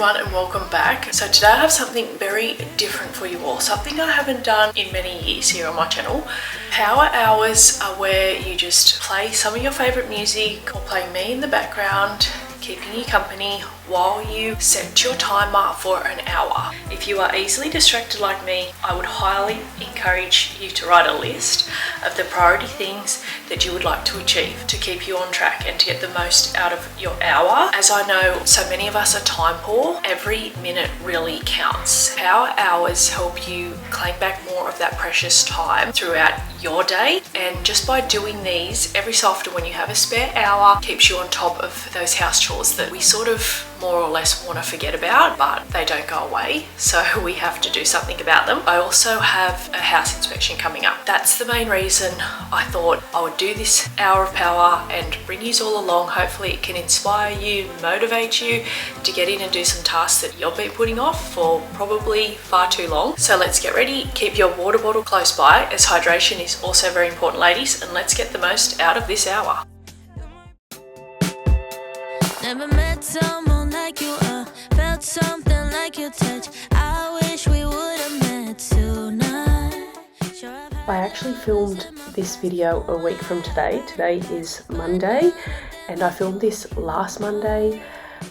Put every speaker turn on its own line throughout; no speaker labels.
everyone and welcome back. So today I have something very different for you all, something I haven't done in many years here on my channel. Power hours are where you just play some of your favourite music or play me in the background, keeping you company while you set your timer for an hour. If you are easily distracted like me, I would highly encourage you to write a list of the priority things that you would like to achieve to keep you on track and to get the most out of your hour. As I know so many of us are time poor, every minute really counts. Power hours help you claim back more of that precious time throughout your day, and just by doing these every so often when you have a spare hour, keeps you on top of those house chores that we sort of more or less want to forget about, but they don't go away, so we have to do something about them. I also have a house inspection coming up. That's the main reason I thought I would do this hour of power and bring you all along. Hopefully it can inspire you, motivate you to get in and do some tasks that you've been putting off for probably far too long. So let's get ready, keep your water bottle close by, as hydration is also very important, ladies, and let's get the most out of this hour.
Never met someone like you, felt something like your touch. I wish we would have met tonight.
I actually filmed this video a week from today. Today is Monday, and I filmed this last Monday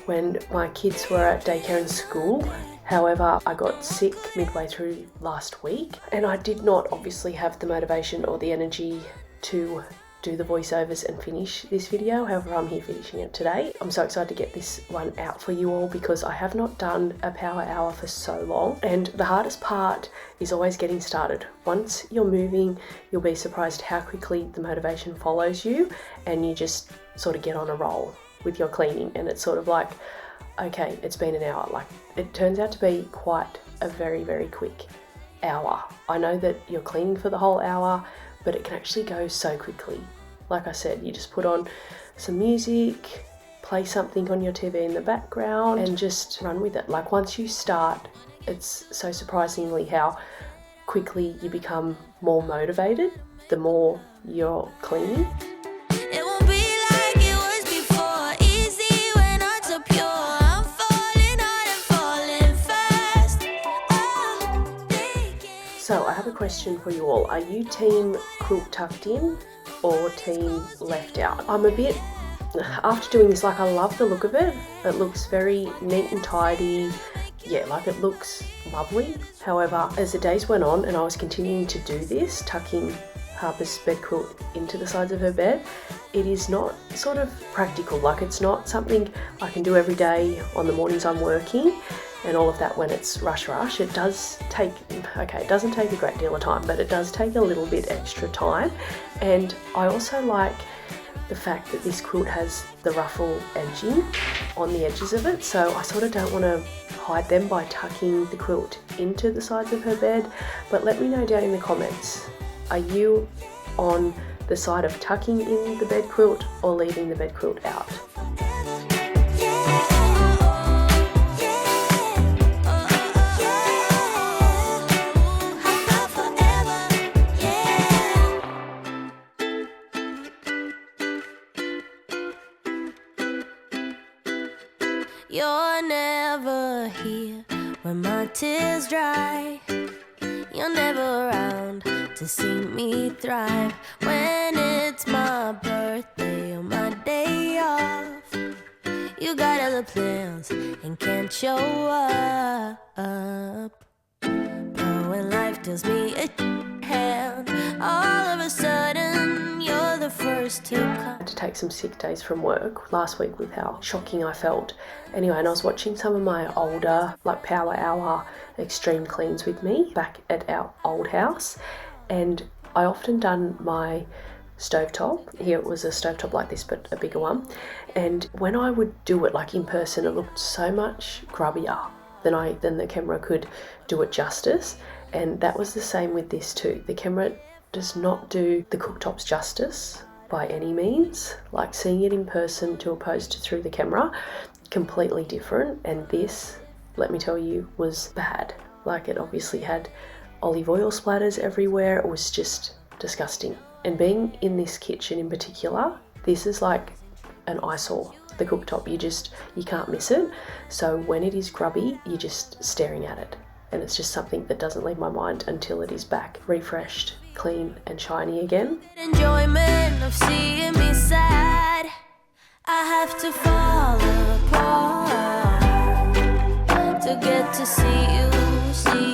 when my kids were at daycare and school. However, I got sick midway through last week, and I did not obviously have the motivation or the energy to do the voiceovers and finish this video. However, I'm here finishing it today. I'm so excited to get this one out for you all because I have not done a power hour for so long, and the hardest part is always getting started. Once you're moving, you'll be surprised how quickly the motivation follows you and you just sort of get on a roll with your cleaning, and it's sort of like, okay, it's been an hour. Like, it turns out to be quite a very, very quick hour. I know that you're cleaning for the whole hour, but it can actually go so quickly. Like I said, you just put on some music, play something on your TV in the background, and just run with it. Like, once you start, it's so surprisingly how quickly you become more motivated the more you're cleaning.
It won't be like it was before, easy when not so pure. I'm falling hard and falling fast.
So I have a question for you all. Are you team quilt tucked in or team left out? I'm a bit, after doing this, like, I love the look of it. It looks very neat and tidy. Yeah, like, it looks lovely. However, as the days went on and I was continuing to do this, tucking Harper's bed quilt into the sides of her bed, it is not sort of practical. Like, it's not something I can do every day on the mornings I'm working and all of that when it's rush. It does take, okay, it doesn't take a great deal of time, but it does take a little bit extra time. And I also like the fact that this quilt has the ruffle edging on the edges of it, so I sort of don't want to hide them by tucking the quilt into the sides of her bed. But let me know down in the comments, are you on the side of tucking in the bed quilt or leaving the bed quilt out?
You're never here when my tears dry. You're never around to see me thrive. When it's my birthday or my day off, you got other plans and can't show up. But when life does me a hand, all of a sudden you're the first to come.
I had to take some sick days from work last week with how shocking I felt. Anyway, and I was watching some of my older, like, power hour extreme cleans with me back at our old house, and I often done my stovetop. Here it was a stovetop like this, but a bigger one. And when I would do it, like, in person, it looked so much grubbier than the camera could do it justice. And that was the same with this too. The camera does not do the cooktops justice by any means. Like, seeing it in person to opposed to through the camera, completely different. And this, let me tell you, was bad. Like, it obviously had olive oil splatters everywhere. It was just disgusting. And being in this kitchen in particular, this is like an eyesore. the cooktop. You can't miss it. So when it is grubby, you're just staring at it. And it's just something that doesn't leave my mind until it is back, refreshed, clean and shiny again.
Enjoyment of seeing me sad. I have to fall apart to get to see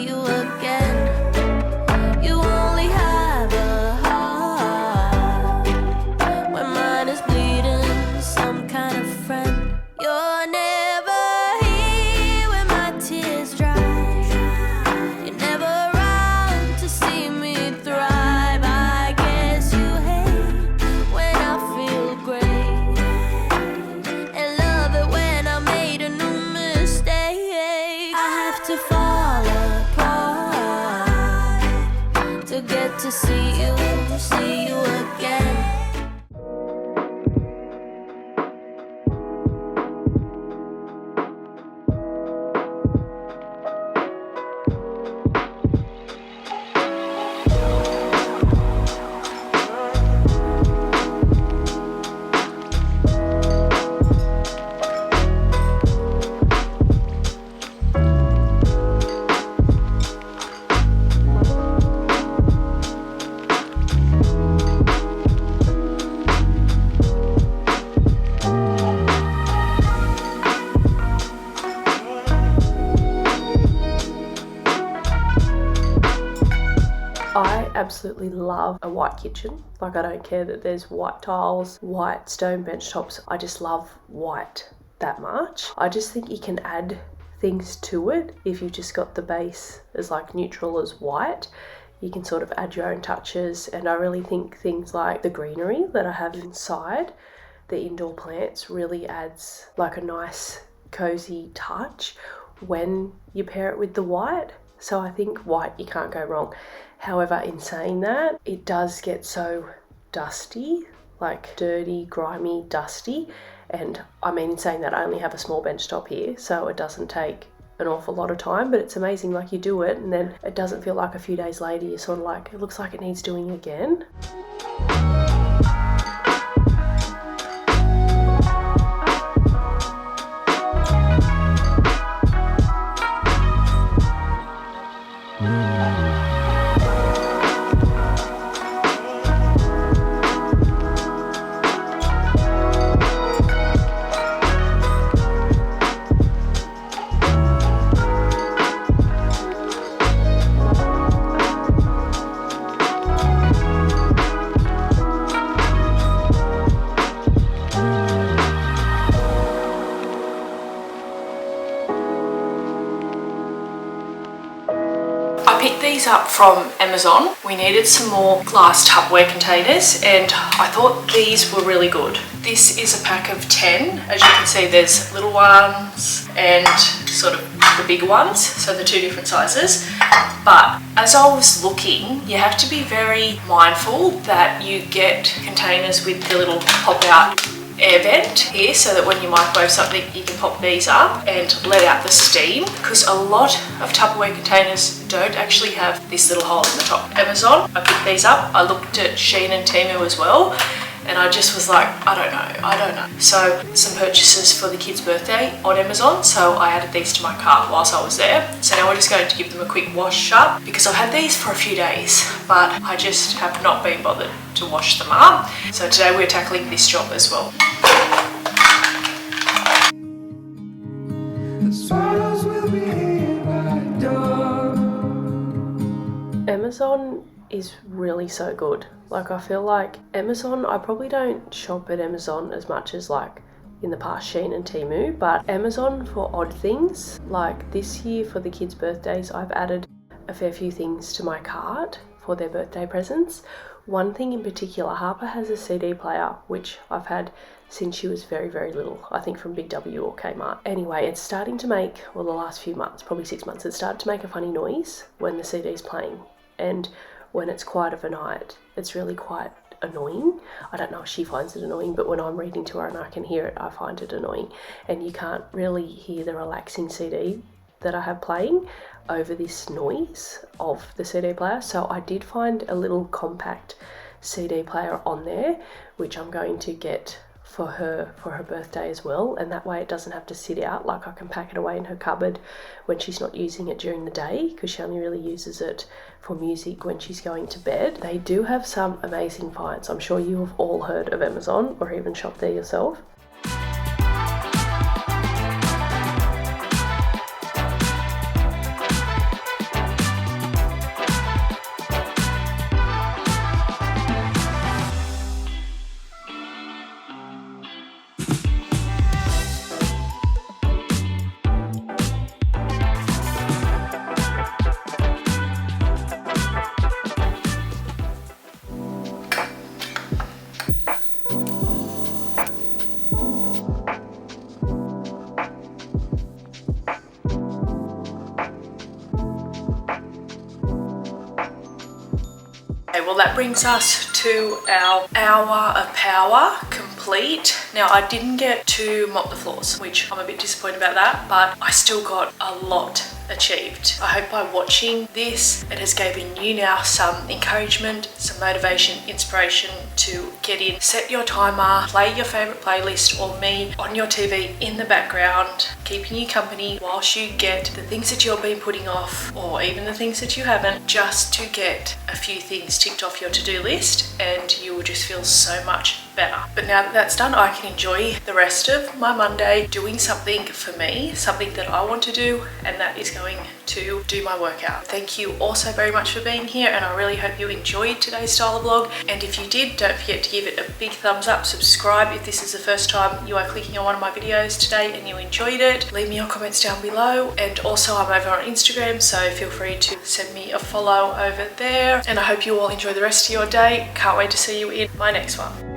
you again. You only have a heart when mine is bleeding, some kind of friend. You're never here when my tears dry. You're never around to see me thrive. I guess you hate when I feel great and love it when I made a new mistake. I have to fall apart to get to see you again.
I absolutely love a white kitchen. Like, I don't care that there's white tiles, white stone bench tops. I just love white that much. I just think you can add things to it if you've just got the base as like neutral as white. You can sort of add your own touches, and I really think things like the greenery that I have inside, the indoor plants, really adds like a nice cozy touch when you pair it with the white. So I think white, you can't go wrong. However, in saying that, it does get so dusty, like dirty, grimy, dusty. And I mean, in saying that, I only have a small bench top here, so it doesn't take an awful lot of time, but it's amazing, like you do it and then it doesn't feel like a few days later you're sort of like, it looks like it needs doing again.
I picked these up from Amazon. We needed some more glass Tupperware containers and I thought these were really good. This is a pack of 10. As you can see, there's little ones and sort of the big ones, so the two different sizes. But as I was looking, you have to be very mindful that you get containers with the little pop-out air vent here, so that when you microwave something you can pop these up and let out the steam, because a lot of Tupperware containers don't actually have this little hole in the top. Amazon, I picked these up. I looked at Shein and Temu as well, and I just was like, I don't know. So some purchases for the kid's birthday on Amazon, so I added these to my cart whilst I was there. So now we're just going to give them a quick wash up, because I've had these for a few days but I just have not been bothered to wash them up. So today we're tackling this job as well.
Amazon is really so good. Like, I feel like Amazon, I probably don't shop at Amazon as much as like in the past Shein and Temu, but Amazon for odd things. Like this year for the kids' birthdays, I've added a fair few things to my cart for their birthday presents. One thing in particular, Harper has a CD player, which I've had since she was very, very little, I think from Big W or Kmart. Anyway, it's starting to make, well, the last few months, probably 6 months, it started to make a funny noise when the CD's playing. And when it's quiet of a night, it's really quite annoying. I don't know if she finds it annoying, but when I'm reading to her and I can hear it, I find it annoying. And you can't really hear the relaxing CD that I have playing over this noise of the CD player. So I did find a little compact CD player on there, which I'm going to get for her birthday as well, and that way it doesn't have to sit out. Like I can pack it away in her cupboard when she's not using it during the day, because she only really uses it for music when she's going to bed. They do have some amazing finds. I'm sure you have all heard of Amazon or even shopped there yourself.
Well, that brings us to our hour of power complete. Now, I didn't get to mop the floors, which I'm a bit disappointed about that, but I still got a lot achieved. I hope by watching this, it has given you now some encouragement, some motivation, inspiration to get in, set your timer, play your favorite playlist or me on your TV in the background, keeping you company whilst you get the things that you've been putting off, or even the things that you haven't, just to get a few things ticked off your to-do list, and you will just feel so much better. But now that that's done, I can enjoy the rest of my Monday doing something for me, something that I want to do, and that is going to do my workout. Thank you also very much for being here, and I really hope you enjoyed today's style vlog. And if you did, don't forget to give it a big thumbs up, subscribe if this is the first time you are clicking on one of my videos today and you enjoyed it. Leave me your comments down below, and also I'm over on Instagram, so feel free to send me a follow over there. And I hope you all enjoy the rest of your day. Can't wait to see you in my next one.